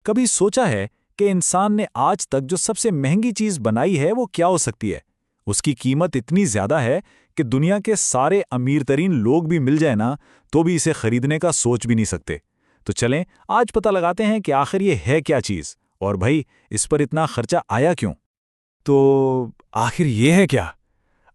कभी सोचा है कि इंसान ने आज तक जो सबसे महंगी चीज बनाई है वो क्या हो सकती है? उसकी कीमत इतनी ज्यादा है कि दुनिया के सारे अमीर तरीन लोग भी मिल जाए ना तो भी इसे खरीदने का सोच भी नहीं सकते। तो चलें आज पता लगाते हैं कि आखिर ये है क्या चीज, और भाई इस पर इतना खर्चा आया क्यों। तो आखिर ये है क्या?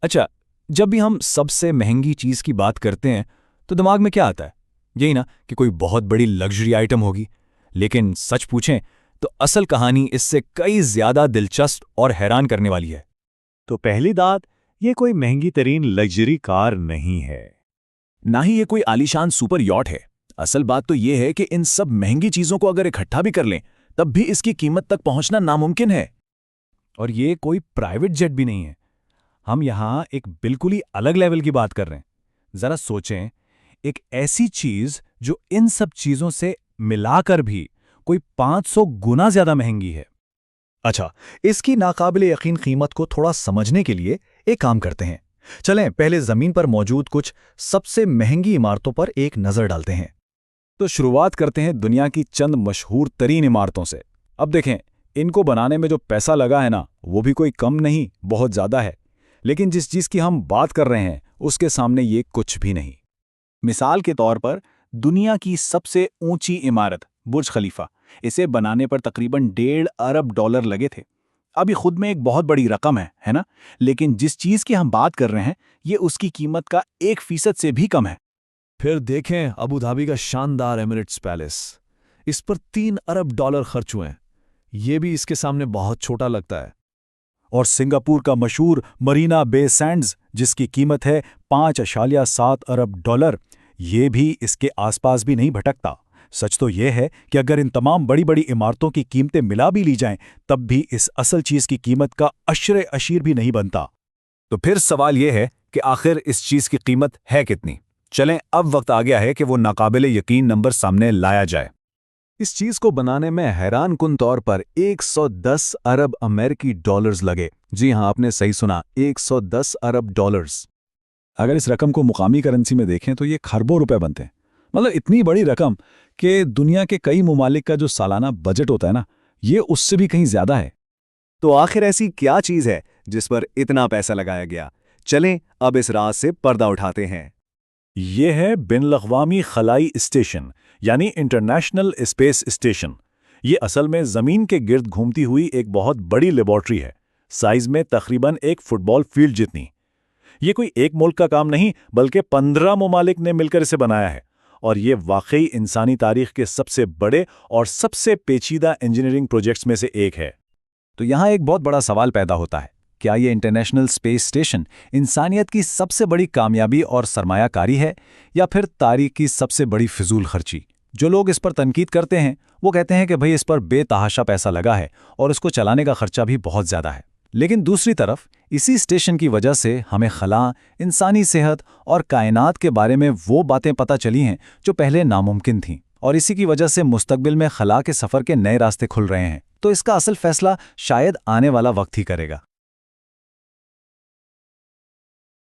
अच्छा, जब भी हम सबसे महंगी चीज की बात करते हैं तो दिमाग में क्या आता है? यही ना कि कोई बहुत बड़ी लग्जरी आइटम होगी। लेकिन सच पूछें तो असल कहानी इससे कई ज्यादा दिलचस्प और हैरान करने वाली है। तो पहली बात, ये कोई महंगी तरीन लग्जरी कार नहीं है। ना ही ये कोई आलीशान सुपर यॉट है। असल बात तो ये है कि इन सब महंगी चीजों को अगर इकट्ठा भी कर लें तब भी इसकी कीमत तक पहुंचना नामुमकिन है। और ये कोई प्राइवेट जेट भी नहीं है। हम यहां एक बिल्कुल ही अलग लेवल की बात कर रहे हैं। जरा सोचें, एक ऐसी चीज जो इन सब चीजों से मिलाकर भी कोई 500 गुना ज्यादा महंगी है। अच्छा, इसकी नाकाबिले यकीन कीमत को थोड़ा समझने के लिए एक काम करते हैं। चलें पहले जमीन पर मौजूद कुछ सबसे महंगी इमारतों पर एक नजर डालते हैं। तो शुरुआत करते हैं दुनिया की चंद मशहूर तरीन इमारतों से। अब देखें, इनको बनाने में जो पैसा लगा है ना, वो भी कोई कम नहीं, बहुत ज्यादा है। लेकिन जिस चीज की हम बात कर रहे हैं उसके सामने ये कुछ भी नहीं। मिसाल के तौर पर दुनिया की सबसे ऊंची इमारत बुर्ज खलीफा, इसे बनाने पर तकरीबन $1.5 अरब लगे थे। अब ये खुद में एक बहुत बड़ी रकम है ना? लेकिन जिस चीज की हम बात कर रहे हैं ये उसकी कीमत का 1% से भी कम है। फिर देखें अबू धाबी का शानदार एमिरेट्स पैलेस, इस पर $3 अरब खर्च हुए हैं। ये भी इसके सामने बहुत छोटा लगता है। और सिंगापुर का मशहूर मरीना बे सैंड्स, जिसकी कीमत है $5.7 अरब, ये भी इसके आसपास भी नहीं भटकता। सच तो यह है कि अगर इन तमाम बड़ी बड़ी इमारतों की कीमतें मिला भी ली जाएं तब भी इस असल चीज की कीमत का अशरे अशीर भी नहीं बनता। तो फिर सवाल यह है कि आखिर इस चीज की कीमत है कितनी? चलें, अब वक्त आ गया है कि वो नाकाबिले यकीन नंबर सामने लाया जाए। इस चीज को बनाने में हैरान कुन तौर पर 110 अरब अमेरिकी डॉलर्स लगे। जी हां, आपने सही सुना, 110 अरब डॉलर्स। अगर इस रकम को मुकामी करेंसी में देखें तो ये खरबों रुपए बनते हैं। मतलब इतनी बड़ी रकम कि दुनिया के कई मुमालिक का जो सालाना बजट होता है ना, ये उससे भी कहीं ज्यादा है। तो आखिर ऐसी क्या चीज है जिस पर इतना पैसा लगाया गया? चलें अब इस राज से पर्दा उठाते हैं। ये है बिन-अल-अक़वामी खलाई स्टेशन, यानी इंटरनेशनल स्पेस स्टेशन। ये असल में जमीन के गिर्द घूमती हुई एक बहुत बड़ी लेबॉर्ट्री है, साइज में तकरीबन एक फुटबॉल फील्ड जितनी। ये कोई एक मुल्क का काम नहीं, बल्कि 15 मुमालिक ने मिलकर इसे बनाया है। और ये वाकई इंसानी तारीख के सबसे बड़े और सबसे पेचीदा इंजीनियरिंग प्रोजेक्ट्स में से एक है। तो यहाँ एक बहुत बड़ा सवाल पैदा होता है, क्या ये इंटरनेशनल स्पेस स्टेशन इंसानियत की सबसे बड़ी कामयाबी और सरमायाकारी है, या फिर तारीख की सबसे बड़ी फिजूल खर्ची? जो लोग इस पर तनकीद करते हैं वो कहते हैं कि भाई इस पर बेतहाशा पैसा लगा है और इसको चलाने का खर्चा भी बहुत ज़्यादा है। लेकिन दूसरी तरफ इसी स्टेशन की वजह से हमें खला, इंसानी सेहत और कायनात के बारे में वो बातें पता चली हैं जो पहले नामुमकिन थीं, और इसी की वजह से मुस्तकबिल में खला के सफ़र के नए रास्ते खुल रहे हैं। तो इसका असल फैसला शायद आने वाला वक्त ही करेगा।